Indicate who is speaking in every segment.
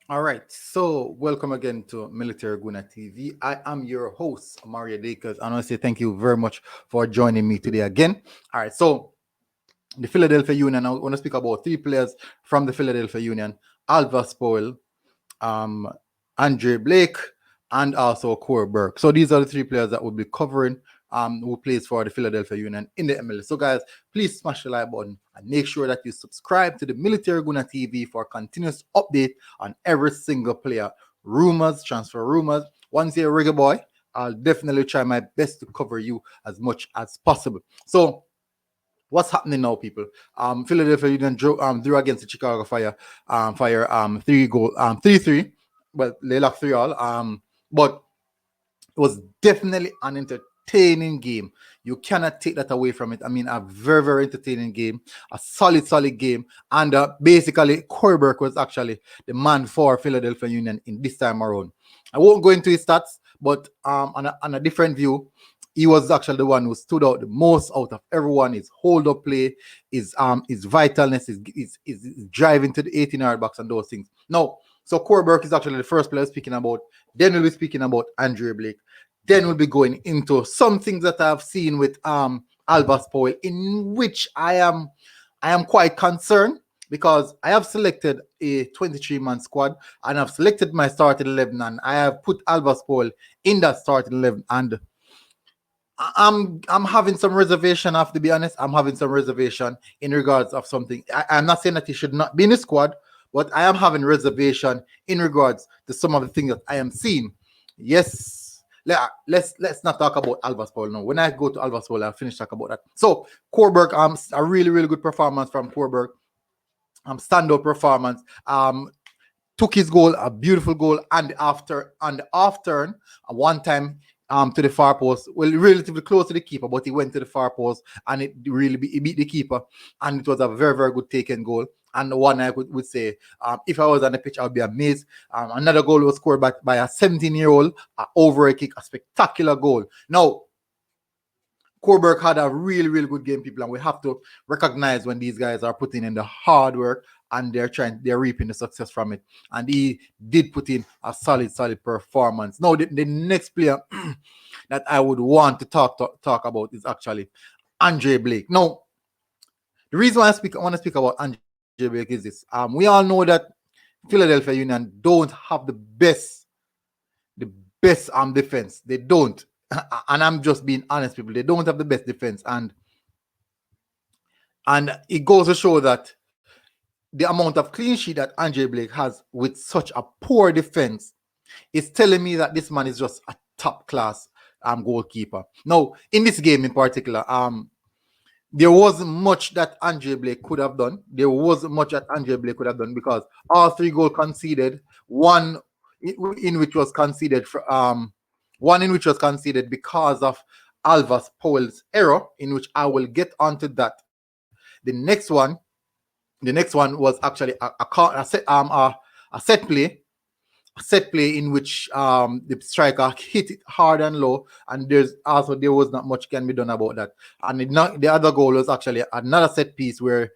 Speaker 1: All right, so welcome again to Military Guna TV. I am your host, Mario Dakers, and I want to say thank you very much for joining me today again. All right, so the Philadelphia Union, I want to speak about three players from the Philadelphia Union: Alvas Powell, um, Andre Blake, and also Cory Burke. So these are the three players that we'll be covering who plays for the Philadelphia Union in the MLS. So guys, please smash the like button and make sure that you subscribe to the Military Guna TV for continuous update on every single player, rumors, transfer rumors. Once you're a reggae boy, I'll definitely try my best to cover you as much as possible. So what's happening now, people? Philadelphia Union drew against the Chicago Fire 3-3. Well, they lost 3-all. But it was definitely an entertaining game. You cannot take that away from it. I mean, a very, very entertaining game, a solid game. And basically, Cory Burke was actually the man for Philadelphia Union in this time around. I won't go into his stats, but on a different view, he was actually the one who stood out the most out of everyone. His hold up play, his vitalness, his driving to the 18-yard box and those things. Now, so Cory Burke is actually the first player speaking about. Then we'll be speaking about Andre Blake. Then we'll be going into some things that I've seen with Alvas Powell, in which I am quite concerned because I have selected a 23-man squad and I've selected my starting 11 and I have put Alvas Powell in that starting 11 and I'm having some reservation. I have to be honest. I'm having some reservation in regards of something. I'm not saying that he should not be in the squad, but I am having reservation in regards to some of the things that I am seeing. Yes, let's not talk about Alvas Powell now. When I go to Alvas Powell, I'll finish talk about that. So Cory Burke, a really good performance from Cory Burke. Stand-up performance. Took his goal, a beautiful goal, and after on the off turn, one time to the far post, well, relatively close to the keeper, but he went to the far post and he beat the keeper, and it was a very good taken goal. And the one I would say, if I was on the pitch, I would be amazed. Another goal was scored by a 17-year-old, over a kick, a spectacular goal. Now, Cory Burke had a really good game, people, and we have to recognize when these guys are putting in the hard work and they're reaping the success from it. And he did put in a solid performance. Now, the next player that I would want to talk about is actually Andre Blake. Now, the reason why I want to speak about Andre Blake is this. We all know that Philadelphia Union don't have the best defense. They don't. And I'm just being honest, people. They don't have the best defense, and it goes to show that the amount of clean sheet that Andre Blake has with such a poor defense is telling me that this man is just a top class goalkeeper. Now, in this game in particular, there wasn't much that Andre Blake could have done. Because all three goals conceded, one in which was conceded because of Alvas Powell's error, in which I will get onto that. The next one was actually a set play in which the striker hit it hard and low, and there was not much can be done about that. And the other goal was actually another set piece where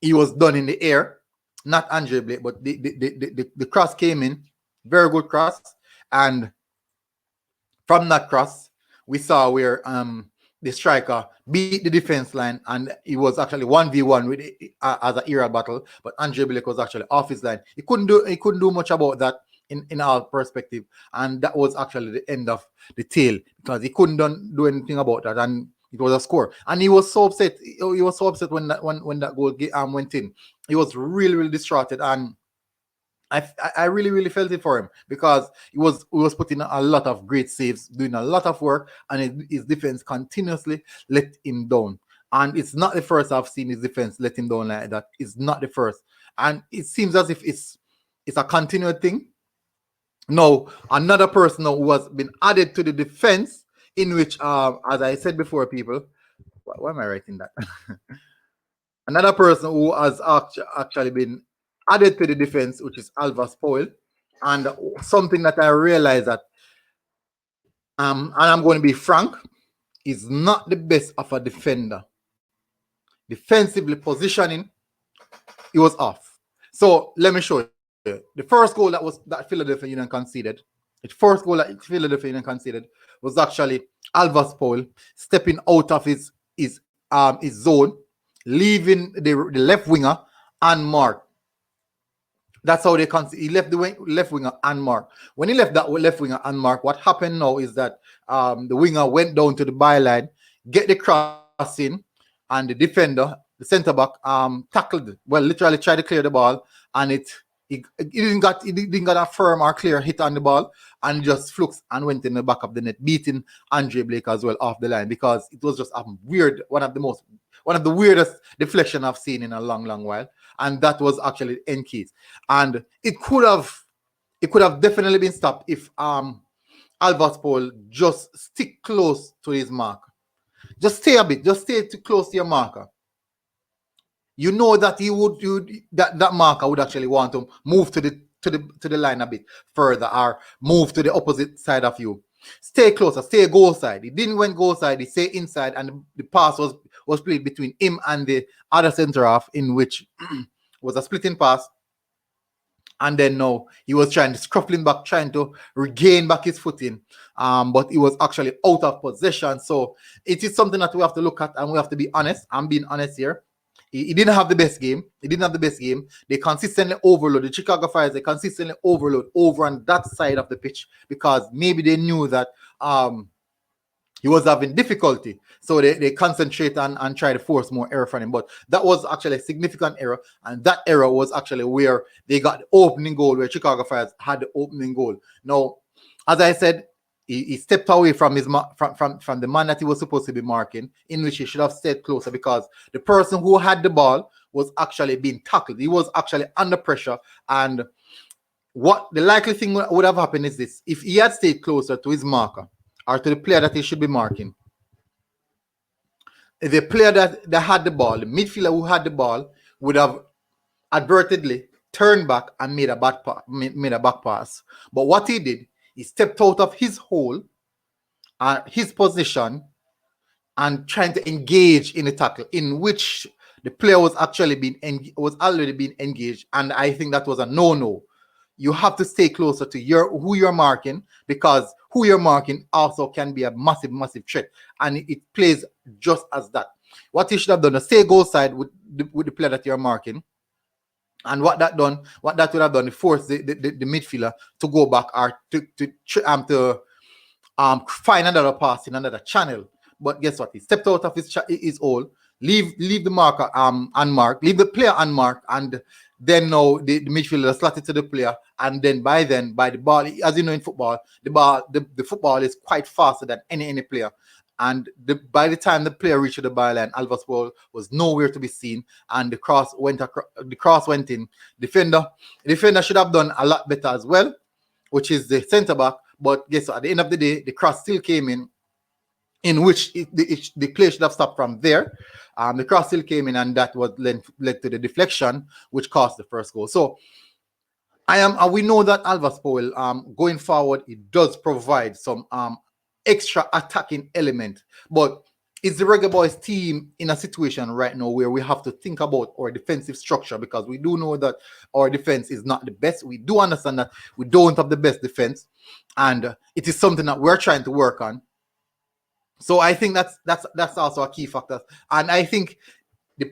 Speaker 1: he was done in the air, not Andre Blake, but the cross came in, very good cross, and from that cross we saw where the striker beat the defense line, and it was actually 1v1 with as an aerial battle, but Andre Blake was actually off his line. He couldn't do much about that in our perspective, and that was actually the end of the tale because he couldn't do anything about that, and it was a score. And he was so upset. He was so upset when that goal went in. He was really distraught, and I really felt it for him because he was putting a lot of great saves, doing a lot of work, and his defense continuously let him down. And it's not the first I've seen his defense let him down like that. It's not the first, and it seems as if it's a continued thing. Now, another person who has been added to the defense, in which, as I said before, people, why am I writing that? Another person who has actually been added to the defense, which is Alvas Powell, and something that I realized that, and I'm going to be frank, is not the best of a defender. Defensively positioning, he was off. So let me show you. the first goal that Philadelphia Union conceded, the first goal that Philadelphia Union conceded was actually Alvas Powell stepping out of his zone, leaving the left winger unmarked. That's how he left the left winger unmarked. When he left that left winger unmarked, what happened now is that the winger went down to the byline, get the cross in, and the defender, the centre back, tackled. Well, literally tried to clear the ball, and he didn't got a firm or clear hit on the ball, and just flukes and went in the back of the net, beating Andre Blake as well off the line, because it was just a weird, one of the weirdest deflection I've seen in a long while. And that was actually end keys. And it could have definitely been stopped if Alvas Powell just stick close to his marker. Just stay a bit, just stay too close to your marker. You know that that marker would actually want to move to the line a bit further, or move to the opposite side of you. Stay closer, stay goal side. He didn't went goal side, he stay inside, and the pass was played between him and the other centre half, in which was a splitting pass. And then now he was scuffling back, trying to regain back his footing. But he was actually out of possession. So it is something that we have to look at, and we have to be honest. I'm being honest here. He didn't have the best game. They consistently overload. The Chicago Fire, they consistently overload over on that side of the pitch, because maybe they knew that he was having difficulty. So they concentrate and try to force more error from him. But that was actually a significant error. And that error was actually where they got the opening goal, where Chicago Fire had the opening goal. Now, as I said, he stepped away from from the man that he was supposed to be marking, in which he should have stayed closer, because the person who had the ball was actually being tackled. He was actually under pressure. And what the likely thing would have happened is this: if he had stayed closer to his marker, or to the player that he should be marking, the player that had the ball, the midfielder who had the ball, would have advertently turned back and made a back pass. But what he did, he stepped out of his hole, his position, and trying to engage in the tackle, in which the player was already being engaged. And I think that was a no-no. You have to stay closer to who you're marking, because who you're marking also can be a massive threat, and it plays just as that. What you should have done is stay goal side with the player that you're marking, and what that would have done, it forced the midfielder to go back, or to find another pass in another channel. But guess what? He stepped out of his hole, leave the marker unmarked, leave the player unmarked, and then now the midfielder slotted to the player, and then by the ball, as you know in football, the football is quite faster than any player. And by the time the player reached the byline, Alvas Powell was nowhere to be seen, and the cross went in. Defender should have done a lot better as well, which is the centre back. But guess what? At the end of the day, the cross still came in which the play should have stopped from there. The cross still came in, and that was led to the deflection, which caused the first goal. So we know that Alvas Powell, going forward, it does provide some extra attacking element. But is the Reggae Boyz team in a situation right now where we have to think about our defensive structure? Because we do know that our defense is not the best. We do understand that we don't have the best defense, and it is something that we're trying to work on. So I think that's also a key factor. And I think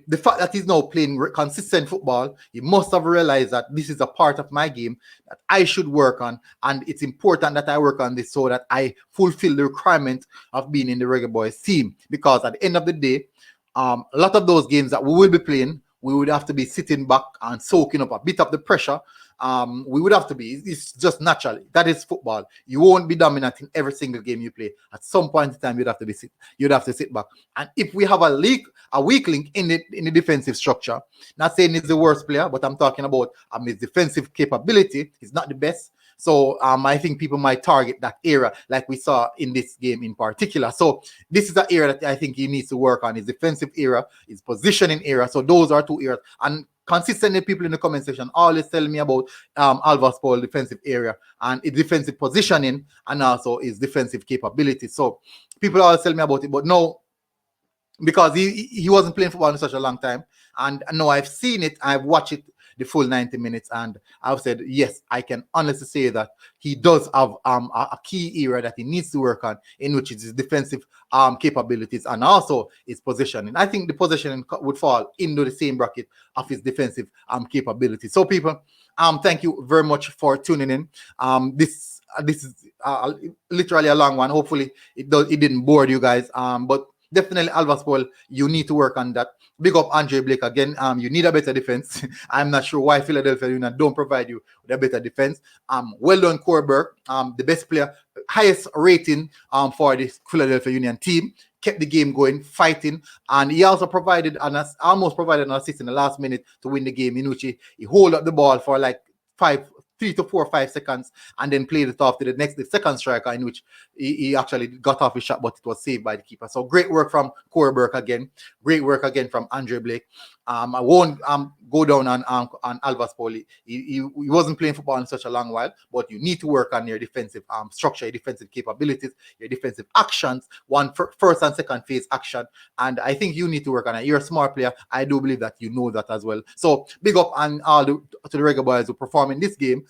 Speaker 1: the fact that he's now playing consistent football, he must have realized that this is a part of my game that I should work on. And it's important that I work on this so that I fulfill the requirement of being in the Reggae Boyz team. Because at the end of the day, a lot of those games that we will be playing, we would have to be sitting back and soaking up a bit of the pressure. We would have to be. It's just natural. That is football. You won't be dominant in every single game you play. At some point in time, you'd have to sit back. And if we have a weak link in the defensive structure, not saying he's the worst player, but I'm talking about his defensive capability. He's not the best. So I think people might target that area, like we saw in this game in particular. So this is an area that I think he needs to work on: his defensive area, his positioning area. So those are two areas. And consistently, people in the comment section always tell me about Alvas Powell defensive area and his defensive positioning, and also his defensive capability. So people always tell me about it, but no, because he wasn't playing football in such a long time, and no, I've seen it, I've watched it the full 90 minutes. And I've said, yes, I can honestly say that he does have a key area that he needs to work on, in which is his defensive capabilities and also his positioning. I think the positioning would fall into the same bracket of his defensive capabilities. So, people, thank you very much for tuning in. This is literally a long one. Hopefully, it didn't bore you guys. But definitely, Alvas Powell, you need to work on that. Big up Andre Blake again. You need a better defense. I'm not sure why Philadelphia Union don't provide you with a better defense. Well done, Cory Burke, the best player, highest rating for this Philadelphia Union team. Kept the game going, fighting, and he also almost provided an assist in the last minute to win the game, in which he hold up the ball for like 3 to 4 or 5 seconds, and then played it off to the second striker, in which he actually got off his shot, but it was saved by the keeper. So great work from Cory Burke again. Great work again from Andre Blake. I won't go down on Alvas Powell. He wasn't playing football in such a long while, but you need to work on your defensive structure, your defensive capabilities, your defensive actions, first and second phase action. And I think you need to work on it. You're a smart player. I do believe that you know that as well. So big up on all to the Reggae Boyz who perform in this game.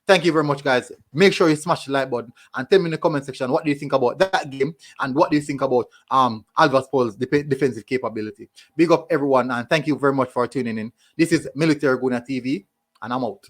Speaker 1: Thank you very much, guys. Make sure you smash the like button and tell me in the comment section what do you think about that game and what do you think about Alvas Powell's defensive capability. Big up everyone, and thank you very much for tuning in. This is Military Guna TV, and I'm out.